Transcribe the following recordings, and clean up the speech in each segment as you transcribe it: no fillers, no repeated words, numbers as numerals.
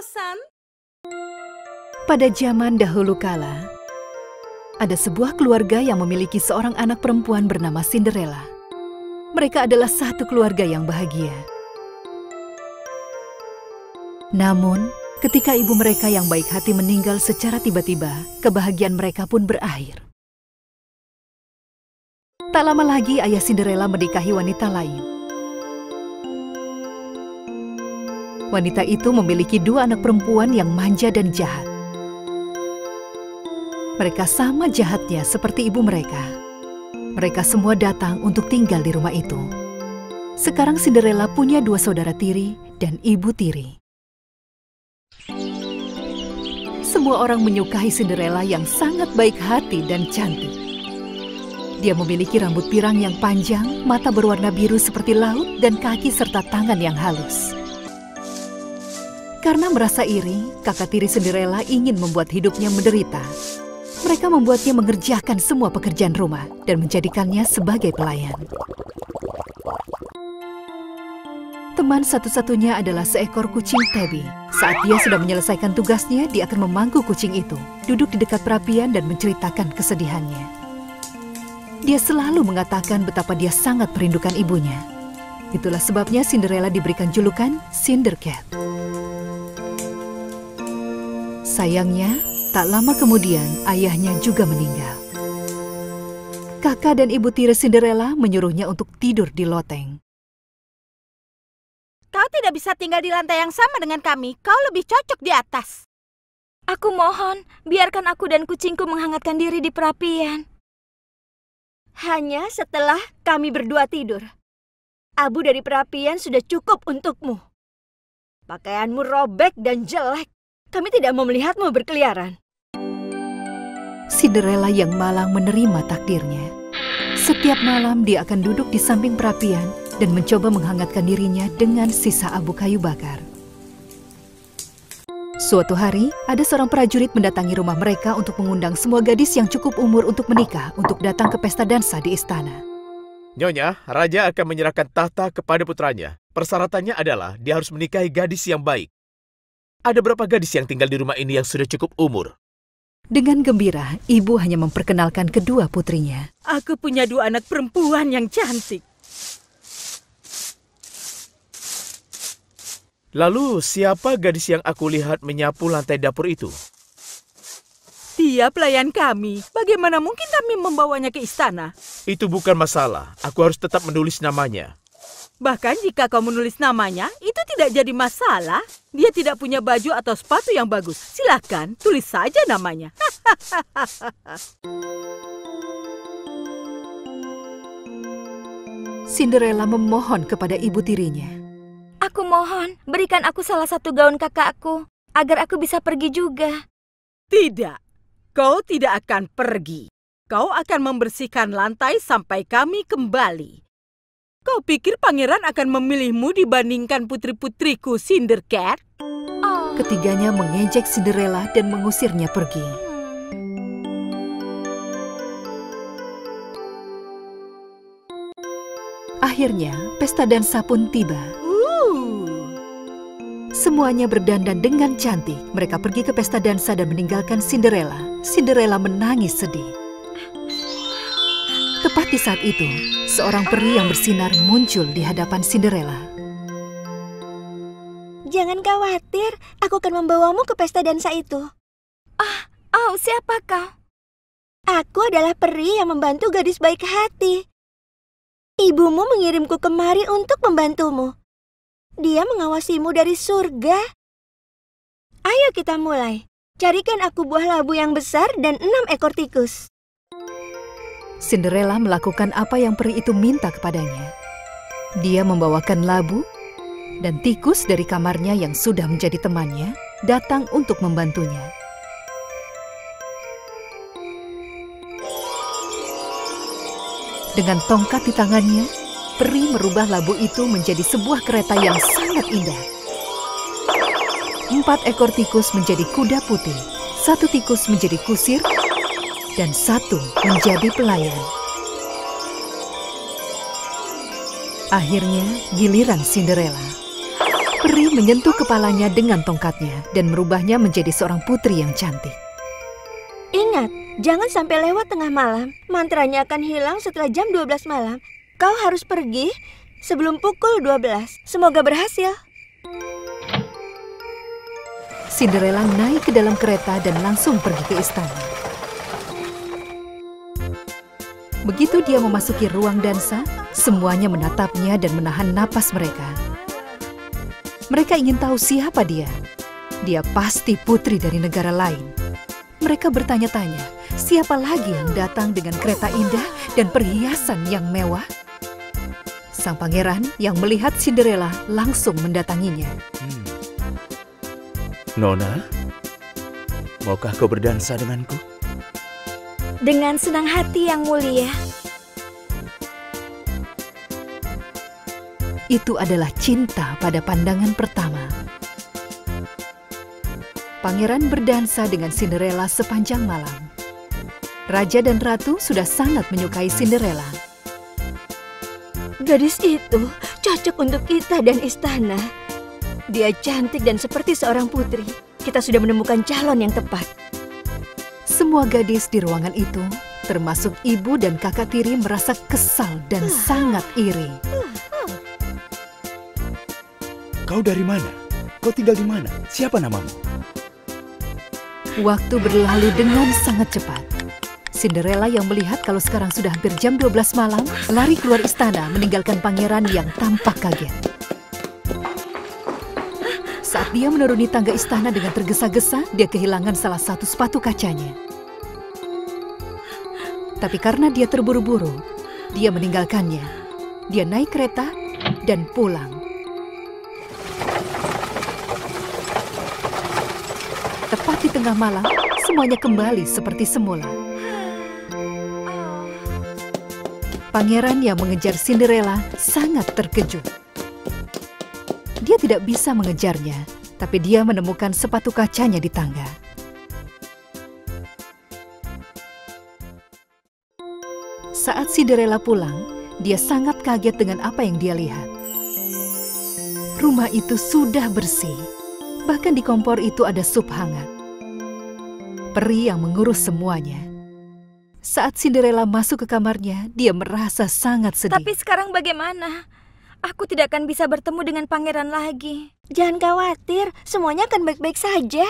bosan. Pada zaman dahulu kala, ada sebuah keluarga yang memiliki seorang anak perempuan bernama Cinderella. Mereka adalah satu keluarga yang bahagia. Namun, ketika ibu mereka yang baik hati meninggal secara tiba-tiba, kebahagiaan mereka pun berakhir. Tak lama lagi ayah Cinderella menikahi wanita lain. Wanita itu memiliki dua anak perempuan yang manja dan jahat. Mereka sama jahatnya seperti ibu mereka. Mereka semua datang untuk tinggal di rumah itu. Sekarang Cinderella punya dua saudara tiri dan ibu tiri. Semua orang menyukai Cinderella yang sangat baik hati dan cantik. Dia memiliki rambut pirang yang panjang, mata berwarna biru seperti laut, dan kaki serta tangan yang halus. Karena merasa iri, kakak tiri Cinderella ingin membuat hidupnya menderita. Mereka membuatnya mengerjakan semua pekerjaan rumah dan menjadikannya sebagai pelayan. Teman satu-satunya adalah seekor kucing Tabby. Saat dia sudah menyelesaikan tugasnya, dia akan memangku kucing itu, duduk di dekat perapian dan menceritakan kesedihannya. Dia selalu mengatakan betapa dia sangat merindukan ibunya. Itulah sebabnya Cinderella diberikan julukan Cindercat. Sayangnya, tak lama kemudian ayahnya juga meninggal. Kakak dan ibu tiri Cinderella menyuruhnya untuk tidur di loteng. Kau tidak bisa tinggal di lantai yang sama dengan kami. Kau lebih cocok di atas. Aku mohon, biarkan aku dan kucingku menghangatkan diri di perapian. Hanya setelah kami berdua tidur. Abu dari perapian sudah cukup untukmu. Pakaianmu robek dan jelek. Kami tidak mau melihatmu berkeliaran. Cinderella yang malang menerima takdirnya. Setiap malam dia akan duduk di samping perapian dan mencoba menghangatkan dirinya dengan sisa abu kayu bakar. Suatu hari, ada seorang prajurit mendatangi rumah mereka untuk mengundang semua gadis yang cukup umur untuk menikah untuk datang ke pesta dansa di istana. Nyonya, raja akan menyerahkan tahta kepada putranya. Persyaratannya adalah dia harus menikahi gadis yang baik. Ada berapa gadis yang tinggal di rumah ini yang sudah cukup umur? Dengan gembira, ibu hanya memperkenalkan kedua putrinya. Aku punya dua anak perempuan yang cantik. Lalu, siapa gadis yang aku lihat menyapu lantai dapur itu? Dia pelayan kami. Bagaimana mungkin kami membawanya ke istana? Itu bukan masalah. Aku harus tetap menulis namanya. Bahkan jika kau menulis namanya, itu tidak jadi masalah. Dia tidak punya baju atau sepatu yang bagus. Silakan, tulis saja namanya. Cinderella memohon kepada ibu tirinya. Aku mohon, berikan aku salah satu gaun kakakku, agar aku bisa pergi juga. Tidak, kau tidak akan pergi. Kau akan membersihkan lantai sampai kami kembali. Kau pikir pangeran akan memilihmu dibandingkan putri-putriku Cindercat? Oh. Ketiganya mengejek Cinderella dan mengusirnya pergi. Akhirnya, pesta dansa pun tiba. Semuanya berdandan dengan cantik. Mereka pergi ke pesta dansa dan meninggalkan Cinderella. Cinderella menangis sedih. Tepat di saat itu, seorang peri yang bersinar muncul di hadapan Cinderella. Jangan khawatir, aku akan membawamu ke pesta dansa itu. Siapa kau? Aku adalah peri yang membantu gadis baik hati. Ibumu mengirimku kemari untuk membantumu. Dia mengawasimu dari surga. Ayo kita mulai. Carikan aku buah labu yang besar dan 6 ekor tikus. Cinderella melakukan apa yang peri itu minta kepadanya. Dia membawakan labu, dan tikus dari kamarnya yang sudah menjadi temannya datang untuk membantunya. Dengan tongkat di tangannya, peri merubah labu itu menjadi sebuah kereta yang sangat indah. 4 ekor tikus menjadi kuda putih, 1 tikus menjadi kusir, dan 1 menjadi pelayan. Akhirnya, giliran Cinderella. Peri menyentuh kepalanya dengan tongkatnya dan merubahnya menjadi seorang putri yang cantik. Ingat, jangan sampai lewat tengah malam. Mantranya akan hilang setelah jam 12 malam. Kau harus pergi sebelum pukul 12. Semoga berhasil. Cinderella naik ke dalam kereta dan langsung pergi ke istana. Begitu dia memasuki ruang dansa, semuanya menatapnya dan menahan napas mereka. Mereka ingin tahu siapa dia. Dia pasti putri dari negara lain. Mereka bertanya-tanya, siapa lagi yang datang dengan kereta indah dan perhiasan yang mewah? Sang pangeran yang melihat Cinderella langsung mendatanginya. Nona, maukah kau berdansa denganku? Dengan senang hati yang mulia. Itu adalah cinta pada pandangan pertama. Pangeran berdansa dengan Cinderella sepanjang malam. Raja dan ratu sudah sangat menyukai Cinderella. Gadis itu cocok untuk kita dan istana. Dia cantik dan seperti seorang putri. Kita sudah menemukan calon yang tepat. Semua gadis di ruangan itu, termasuk ibu dan kakak tiri, merasa kesal dan sangat iri. Kau dari mana? Kau tinggal di mana? Siapa namamu? Waktu berlalu dengan sangat cepat. Cinderella yang melihat kalau sekarang sudah hampir jam 12 malam, lari keluar istana meninggalkan pangeran yang tampak kaget. Saat dia menuruni tangga istana dengan tergesa-gesa, dia kehilangan salah satu sepatu kacanya. Tapi karena dia terburu-buru, dia meninggalkannya. Dia naik kereta dan pulang. Tepat di tengah malam, semuanya kembali seperti semula. Pangeran yang mengejar Cinderella sangat terkejut. Dia tidak bisa mengejarnya, tapi dia menemukan sepatu kacanya di tangga. Saat Cinderella pulang, dia sangat kaget dengan apa yang dia lihat. Rumah itu sudah bersih. Bahkan di kompor itu ada sup hangat. Peri yang mengurus semuanya. Saat Cinderella masuk ke kamarnya, dia merasa sangat sedih. Tapi sekarang bagaimana? Aku tidak akan bisa bertemu dengan pangeran lagi. Jangan khawatir, semuanya akan baik-baik saja.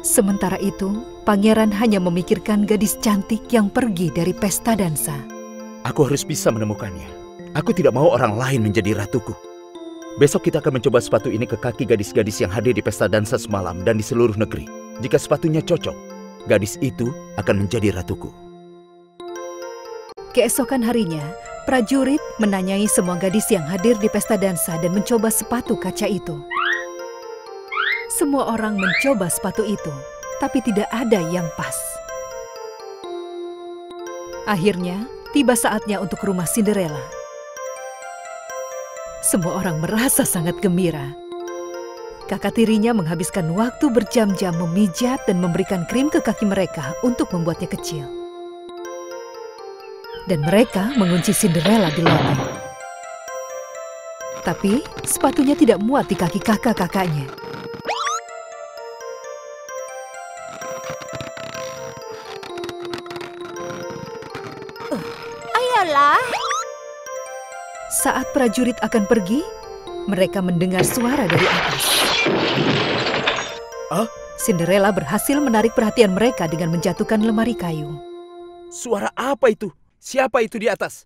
Sementara itu, pangeran hanya memikirkan gadis cantik yang pergi dari pesta dansa. Aku harus bisa menemukannya. Aku tidak mau orang lain menjadi ratuku. Besok kita akan mencoba sepatu ini ke kaki gadis-gadis yang hadir di pesta dansa semalam dan di seluruh negeri. Jika sepatunya cocok, gadis itu akan menjadi ratuku. Keesokan harinya, prajurit menanyai semua gadis yang hadir di pesta dansa dan mencoba sepatu kaca itu. Semua orang mencoba sepatu itu, tapi tidak ada yang pas. Akhirnya, tiba saatnya untuk rumah Cinderella. Semua orang merasa sangat gembira. Kakak tirinya menghabiskan waktu berjam-jam memijat dan memberikan krim ke kaki mereka untuk membuatnya kecil. Dan mereka mengunci Cinderella di lobi. Tapi sepatunya tidak muat di kaki kakak-kakaknya. Ayolah. Saat prajurit akan pergi, mereka mendengar suara dari atas. Cinderella berhasil menarik perhatian mereka dengan menjatuhkan lemari kayu. Suara apa itu? Siapa itu di atas?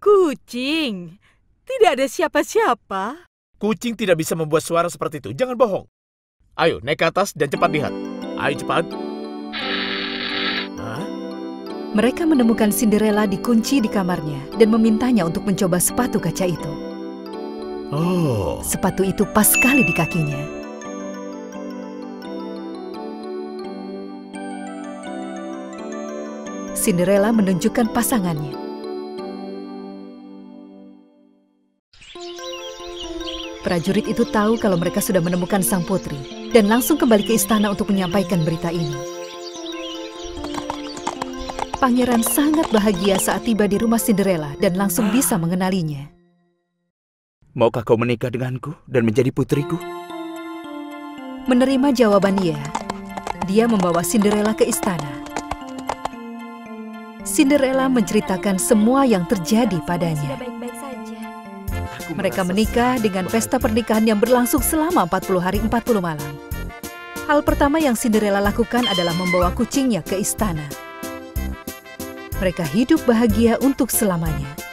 Kucing. Tidak ada siapa-siapa. Kucing tidak bisa membuat suara seperti itu. Jangan bohong. Ayo, naik ke atas dan cepat lihat. Ayo cepat. Mereka menemukan Cinderella dikunci di kamarnya dan memintanya untuk mencoba sepatu kaca itu. Oh. Sepatu itu pas sekali di kakinya. Cinderella menunjukkan pasangannya. Prajurit itu tahu kalau mereka sudah menemukan sang putri dan langsung kembali ke istana untuk menyampaikan berita ini. Pangeran sangat bahagia saat tiba di rumah Cinderella dan langsung bisa mengenalinya. Maukah kau menikah denganku dan menjadi putriku? Menerima jawaban ia, dia membawa Cinderella ke istana. Cinderella menceritakan semua yang terjadi padanya. Sudah baik-baik saja. Mereka menikah dengan pesta pernikahan yang berlangsung selama 40 hari 40 malam. Hal pertama yang Cinderella lakukan adalah membawa kucingnya ke istana. Mereka hidup bahagia untuk selamanya.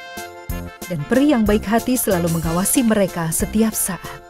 Dan peri yang baik hati selalu mengawasi mereka setiap saat.